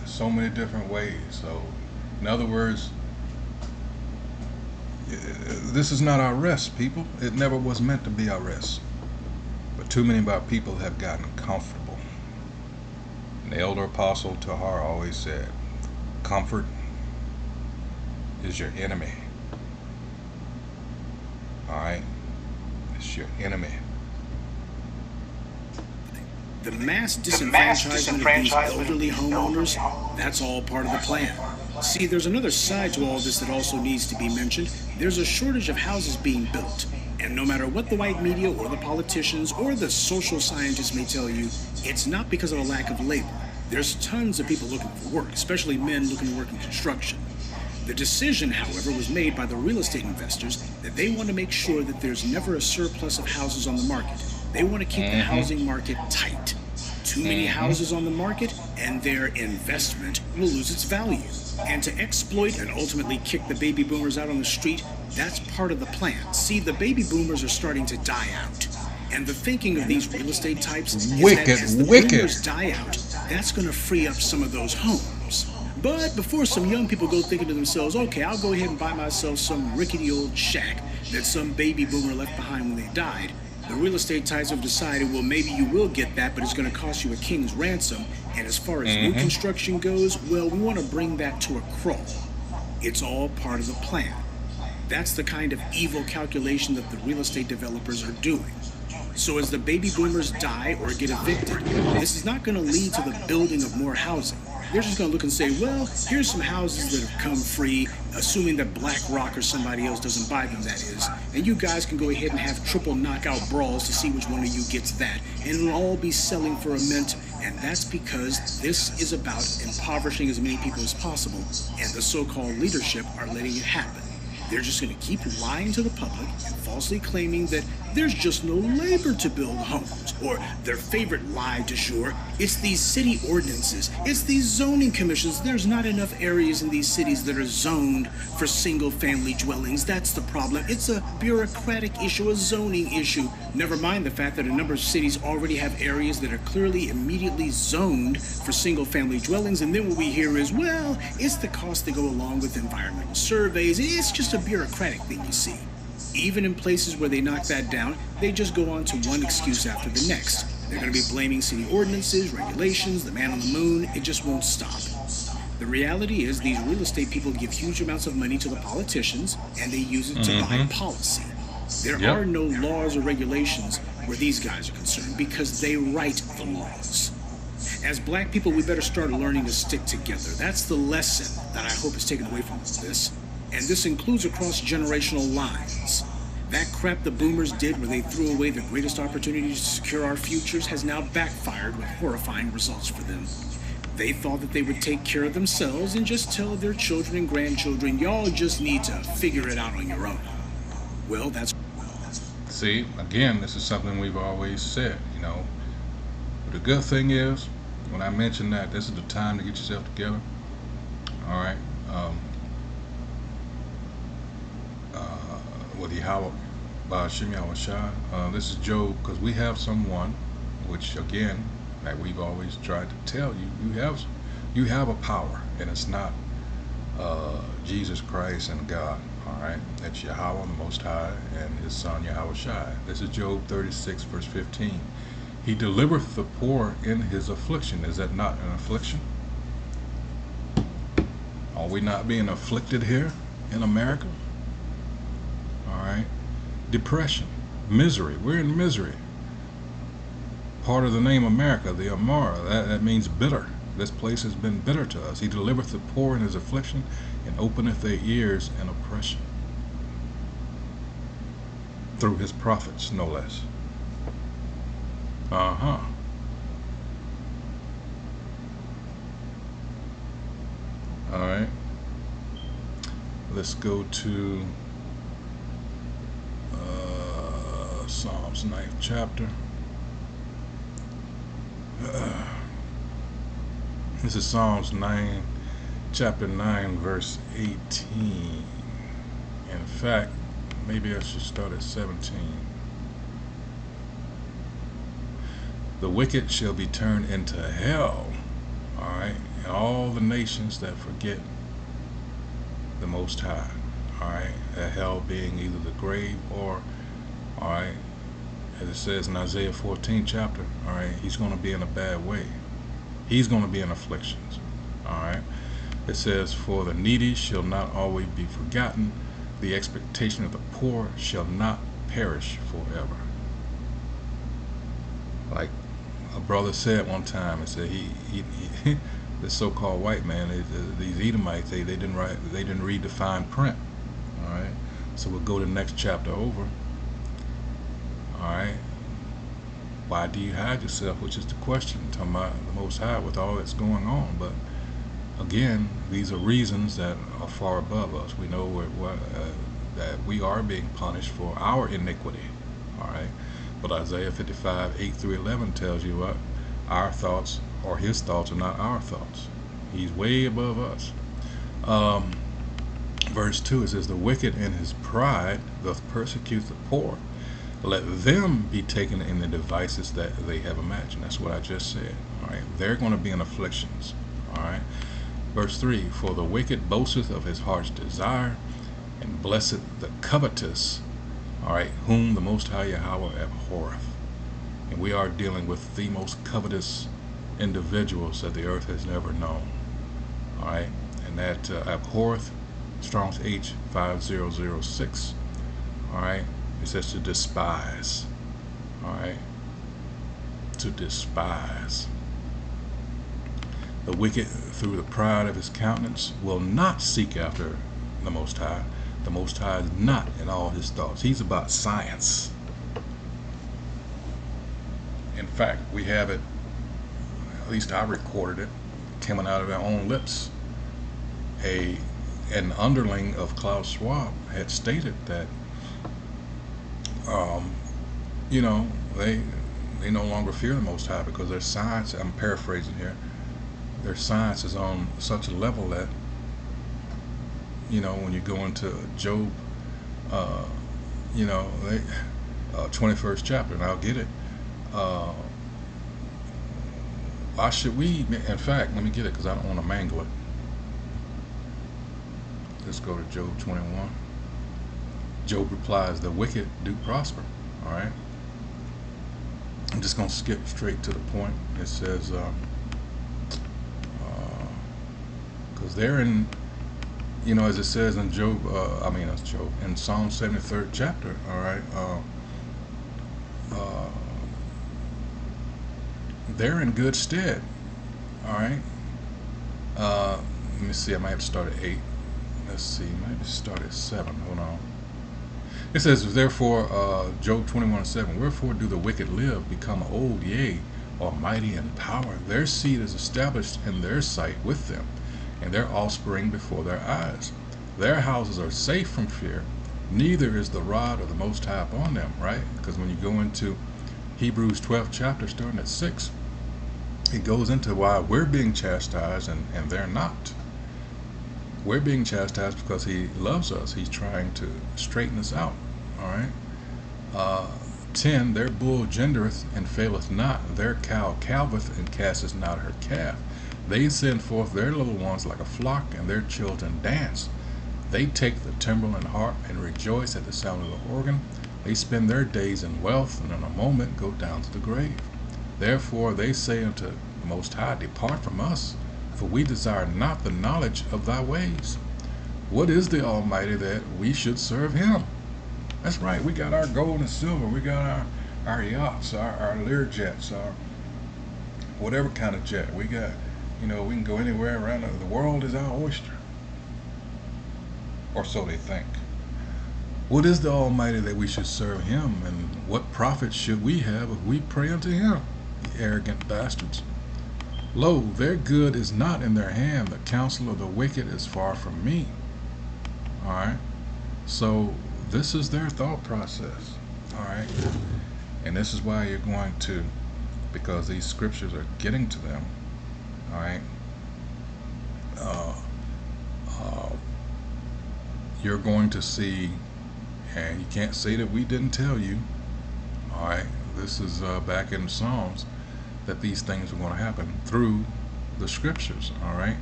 so many different ways. So, in other words, this is not our rest, people. It never was meant to be our rest. But too many of our people have gotten comfortable. And the elder apostle Tahar always said, comfort is your enemy. All right? It's your enemy. The mass disenfranchisement of these elderly homeowners, that's all part of the plan. See, there's another side to all this that also needs to be mentioned. There's a shortage of houses being built. And no matter what the white media or the politicians or the social scientists may tell you, it's not because of a lack of labor. There's tons of people looking for work, especially men looking to work in construction. The decision, however, was made by the real estate investors that they want to make sure that there's never a surplus of houses on the market. They want to keep the housing market tight. Too many houses on the market, and their investment will lose its value. And to exploit and ultimately kick the baby boomers out on the street, that's part of the plan. See, the baby boomers are starting to die out. And the thinking of these real estate types is that as the boomers die out, that's going to free up some of those homes. But before some young people go thinking to themselves, okay, I'll go ahead and buy myself some rickety old shack that some baby boomer left behind when they died, the real estate types have decided, well, maybe you will get that, but it's going to cost you a king's ransom. And as far as new construction goes, well, we want to bring that to a crawl. It's all part of the plan. That's the kind of evil calculation that the real estate developers are doing. So as the baby boomers die or get evicted, this is not going to lead to the building of more housing. They're just going to look and say, well, here's some houses that have come free, assuming that BlackRock or somebody else doesn't buy them, that is. And you guys can go ahead and have triple knockout brawls to see which one of you gets that. And it'll all be selling for a mint. And that's because this is about impoverishing as many people as possible. And the so-called leadership are letting it happen. They're just going to keep lying to the public and falsely claiming that there's just no labor to build homes. Or their favorite lie du jour, it's these city ordinances, it's these zoning commissions. There's not enough areas in these cities that are zoned for single-family dwellings. That's the problem. It's a bureaucratic issue, a zoning issue. Never mind the fact that a number of cities already have areas that are clearly immediately zoned for single-family dwellings. And then what we hear is, well, it's the cost that go along with environmental surveys. It's just a bureaucratic thing, you see. Even in places where they knock that down, they just go on to one excuse after the next. They're going to be blaming city ordinances, regulations, the man on the moon. It just won't stop. The reality is these real estate people give huge amounts of money to the politicians, and they use it to buy policy. There are no laws or regulations where these guys are concerned because they write the laws. As black people, we better start learning to stick together. That's the lesson that I hope is taken away from this. And this includes across generational lines. That crap the boomers did where they threw away the greatest opportunity to secure our futures has now backfired with horrifying results for them. They thought that they would take care of themselves and just tell their children and grandchildren, y'all just need to figure it out on your own. Well, that's... See, again, this is something we've always said, you know. But the good thing is, when I mention that this is the time to get yourself together, all right, with Yahweh Ba'ashim Yahushua. This is Job, because we have someone, which again, that we've always tried to tell you, you have a power, and it's not Jesus Christ and God. All right, that's Yahweh, the Most High, and His Son Yahushua. This is Job 36, verse 15. He delivereth the poor in his affliction. Is that not an affliction? Are we not being afflicted here in America? All right, depression, misery. We're in misery. Part of the name America, the Amara, that means bitter. This place has been bitter to us. He delivereth the poor in his affliction, and openeth their ears in oppression. Through his prophets, no less. All right. Let's go to Psalms 9th chapter. This is Psalms 9, chapter 9, verse 18. In fact, maybe I should start at 17. The wicked shall be turned into hell, all right, and all the nations that forget the Most High, all right, hell being either the grave or, all right, as it says in Isaiah 14 chapter, all right, he's going to be in a bad way. He's going to be in afflictions, all right. It says, for the needy shall not always be forgotten, the expectation of the poor shall not perish forever. Like a brother said one time, and said he this so-called white man, these Edomites, they didn't read the fine print. All right, so we'll go to the next chapter over. All right, why do you hide yourself? Which is the question. I'm talking about the Most High with all that's going on, but again, these are reasons that are far above us. We know that we are being punished for our iniquity. All right, but Isaiah 55, 8 through 11 tells you what our thoughts or his thoughts are not our thoughts. He's way above us. Verse 2, it says, the wicked in his pride doth persecute the poor. Let them be taken in the devices that they have imagined. That's what I just said. All right, they're going to be in afflictions. All right. Verse 3, for the wicked boasteth of his heart's desire, and blessed the covetous, all right, whom the Most High Yahweh abhorreth. And we are dealing with the most covetous individuals that the earth has never known. All right, and that abhorreth, Strong's H5006. All right, it says to despise. All right, to despise. The wicked, through the pride of his countenance, will not seek after the Most High. The Most High is not in all his thoughts. He's about science. In fact, we have it, at least I recorded it, coming out of their own lips. An underling of Klaus Schwab had stated that, you know, they no longer fear the Most High because their science, I'm paraphrasing here, their science is on such a level that, you know, when you go into Job, you know, 21st chapter, and I'll get it. Why should we, in fact, let me get it because I don't want to mangle it. Let's go to Job 21. Job replies, the wicked do prosper. All right. I'm just going to skip straight to the point. It says, because they're in, you know, as it says in Job, in Psalm 73rd chapter, all right, they're in good stead, all right. Let me see, I might have to start at 8. Let's see, maybe start at 7, hold on. It says, therefore, Job 21:7, wherefore do the wicked live, become old, yea, or mighty in power? Their seed is established in their sight with them, and their offspring before their eyes. Their houses are safe from fear, neither is the rod of the Most High upon them, right? Because when you go into Hebrews 12th chapter, starting at 6, it goes into why we're being chastised and they're not. We're being chastised because he loves us. He's trying to straighten us out, all right? 10, their bull gendereth and faileth not, their cow calveth and casteth not her calf. They send forth their little ones like a flock, and their children dance. They take the timbrel and harp and rejoice at the sound of the organ. They spend their days in wealth, and in a moment go down to the grave. Therefore they say unto the Most High, depart from us, for we desire not the knowledge of thy ways. What is the Almighty that we should serve him? That's right, we got our gold and silver, we got our yachts, our Learjets, our whatever kind of jet. We got, you know, we can go anywhere around. The world is our oyster. Or so they think. What is the Almighty that we should serve him? And what profit should we have if we pray unto him? The arrogant bastards. Lo, their good is not in their hand. The counsel of the wicked is far from me. Alright. So this is their thought process. Alright. And this is why you're going to, because these scriptures are getting to them. Alright. You're going to see, and you can't say that we didn't tell you. Alright. This is back in Psalms, that these things are going to happen through the scriptures. Alright.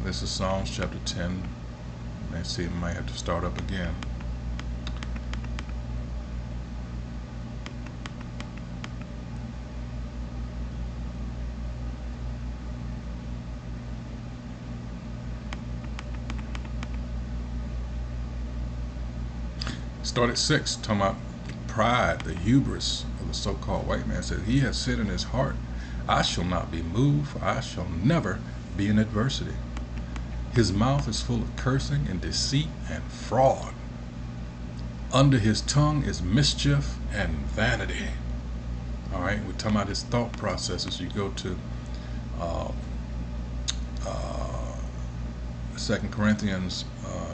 This is Psalms chapter 10. Let's see, I might have to start up again. Start at 6, talking about pride, the hubris of the so-called white man says, he has said in his heart, I shall not be moved, for I shall never be in adversity. His mouth is full of cursing and deceit and fraud. Under his tongue is mischief and vanity. All right, we're talking about his thought processes. You go to 2 Corinthians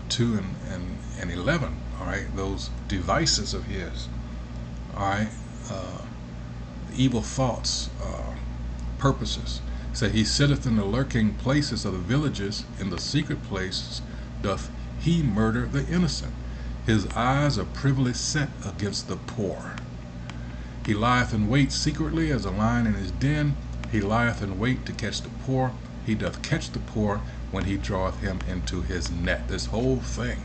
2 and 11. All right, those devices of his. All right, evil thoughts, purposes. Say, he sitteth in the lurking places of the villages, in the secret places doth he murder the innocent. His eyes are privily set against the poor. He lieth in wait secretly as a lion in his den. He lieth in wait to catch the poor. He doth catch the poor when he draweth him into his net. This whole thing.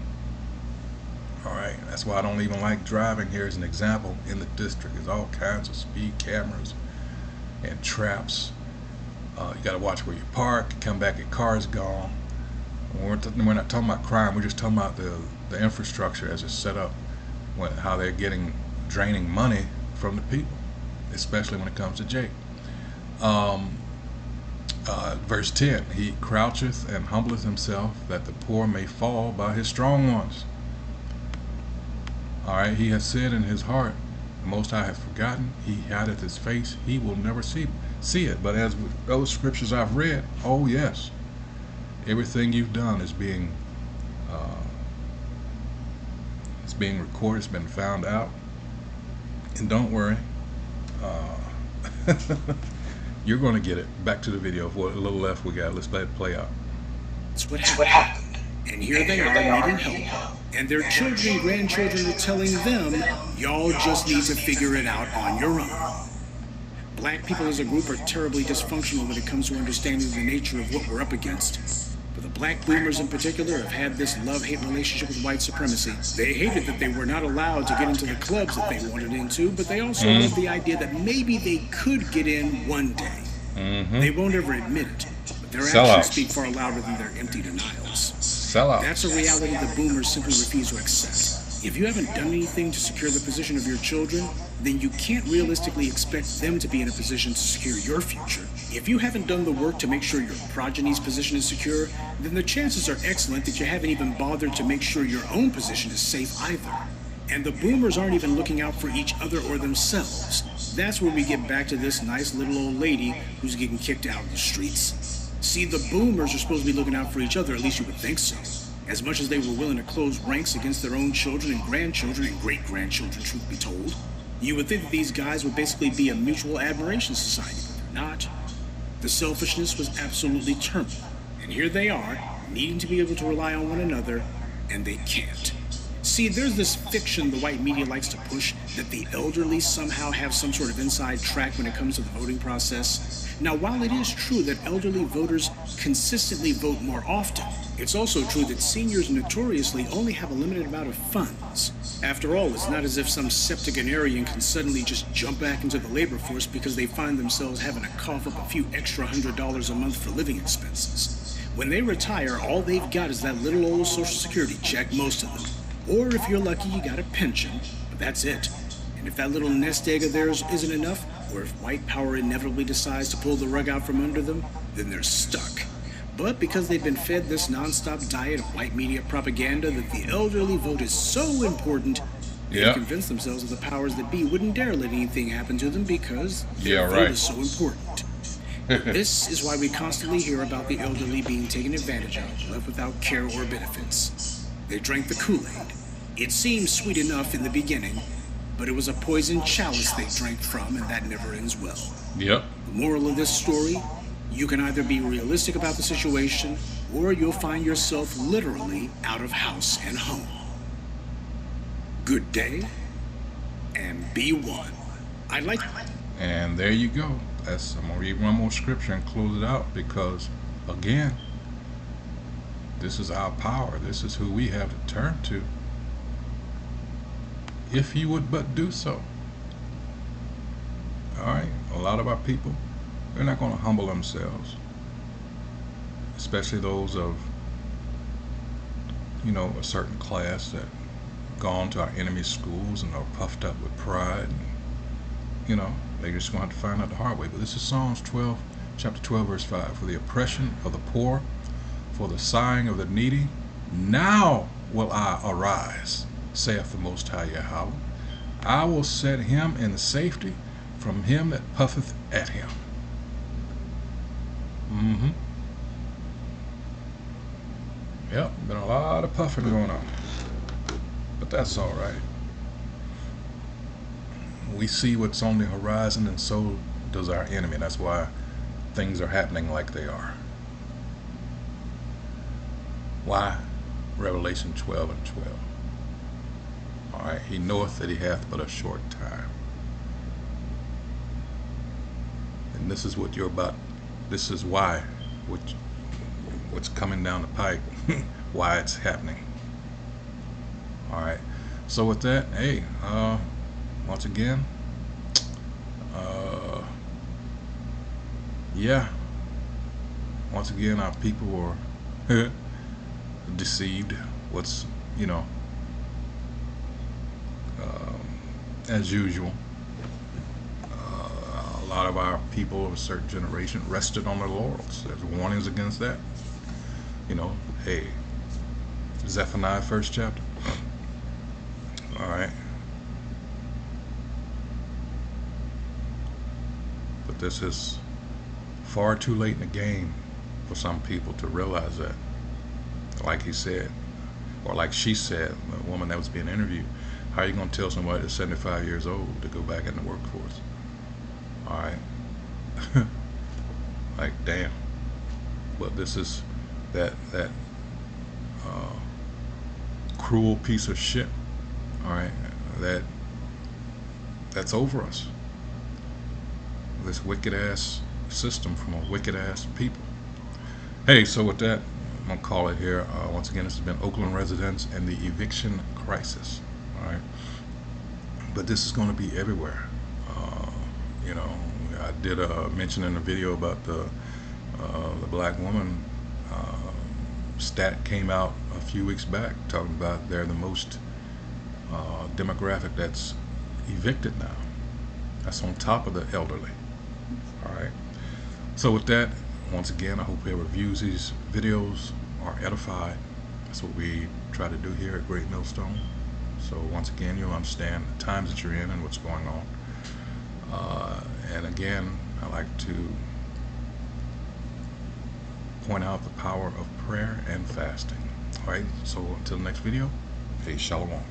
All right, that's why I don't even like driving here as an example in the district. There's all kinds of speed cameras and traps. You got to watch where you park. Come back, your car is gone. We're not talking about crime. We're just talking about the infrastructure as it's set up, how they're draining money from the people, especially when it comes to Jake. Verse 10, he croucheth and humbleth himself, that the poor may fall by his strong ones. All right, he has said in his heart, the Most High hath forgotten, he hideth his face, he will never see it. But as with those scriptures I've read, oh yes, everything you've done is being recorded, it's been found out. And don't worry, you're going to get it. Back to the video. What a little left we got. Let's let it play out. That's what happened. And here they are needing help. And their children and grandchildren are telling them, y'all just need to figure it out on your own. Black people as a group are terribly dysfunctional when it comes to understanding the nature of what we're up against. But the black boomers in particular have had this love-hate relationship with white supremacy. They hated that they were not allowed to get into the clubs that they wanted into, but they also loved the idea that maybe they could get in one day. They won't ever admit it, but their actions speak far louder than their empty denials. That's a reality the boomers simply refuse to accept. If you haven't done anything to secure the position of your children, then you can't realistically expect them to be in a position to secure your future. If you haven't done the work to make sure your progeny's position is secure, then the chances are excellent that you haven't even bothered to make sure your own position is safe either. And the boomers aren't even looking out for each other or themselves. That's where we get back to this nice little old lady who's getting kicked out in the streets. See, the boomers are supposed to be looking out for each other, at least you would think so. As much as they were willing to close ranks against their own children and grandchildren and great-grandchildren, truth be told. You would think that these guys would basically be a mutual admiration society, but they're not. The selfishness was absolutely terminal. And here they are, needing to be able to rely on one another, and they can't. See, there's this fiction the white media likes to push that the elderly somehow have some sort of inside track when it comes to the voting process. Now, while it is true that elderly voters consistently vote more often, it's also true that seniors notoriously only have a limited amount of funds. After all, it's not as if some septuagenarian can suddenly just jump back into the labor force because they find themselves having to cough up a few extra $100 a month for living expenses. When they retire, all they've got is that little old Social Security check, most of them. Or if you're lucky, you got a pension, but that's it. And if that little nest egg of theirs isn't enough, or if white power inevitably decides to pull the rug out from under them, then they're stuck. But because they've been fed this nonstop diet of white media propaganda that the elderly vote is so important, they've convinced themselves that the powers that be wouldn't dare let anything happen to them because their vote is so important. This is why we constantly hear about the elderly being taken advantage of, left without care or benefits. They drank the Kool-Aid. It seemed sweet enough in the beginning, but it was a poisoned chalice they drank from, and that never ends well. The moral of this story, you can either be realistic about the situation, or you'll find yourself literally out of house and home. Good day, and be one. And there you go. I'm going to read one more scripture and close it out because, again, this is our power. This is who we have to turn to. If you would but do so. Alright, a lot of our people, they're not going to humble themselves. Especially those of, a certain class that gone to our enemies' schools and are puffed up with pride. And, you know, they're just going to have to find out the hard way. But this is Psalms 12, chapter 12, verse 5. For the oppression of the poor, for the sighing of the needy, now will I arise, saith the Most High Yahweh. I will set him in safety from him that puffeth at him. Yep, been a lot of puffing going on. But that's all right. We see what's on the horizon, and so does our enemy. That's why things are happening like they are. Why? Revelation 12 and 12. All right, he knoweth that he hath but a short time. And this is what you're about. This is why, what's coming down the pike, why it's happening. All right. So with that, hey, once again, yeah. Once again, our people are deceived. What's, you know, as usual, a lot of our people of a certain generation rested on their laurels. There's warnings against that. You know, hey, Zephaniah 1st chapter. All right. But this is far too late in the game for some people to realize that. Like he said, or like she said, the woman that was being interviewed, how are you going to tell somebody that's 75 years old to go back in the workforce? All right. Like, damn. But this is that cruel piece of shit. All right, that's over us. This wicked ass system from a wicked ass people. Hey, so with that, I'm gonna call it here. Once again, this has been Oakland residents and the eviction crisis. All right, but this is going to be everywhere. You know, I did mention in the video about the black woman. Stat came out a few weeks back talking about they're the most demographic that's evicted now. That's on top of the elderly. All right. So with that, once again, I hope whoever views these videos are edified. That's what we try to do here at Great Millstone. So once again, you'll understand the times that you're in and what's going on. And again, I like to point out the power of prayer and fasting. All right. So until the next video, hey, shalom.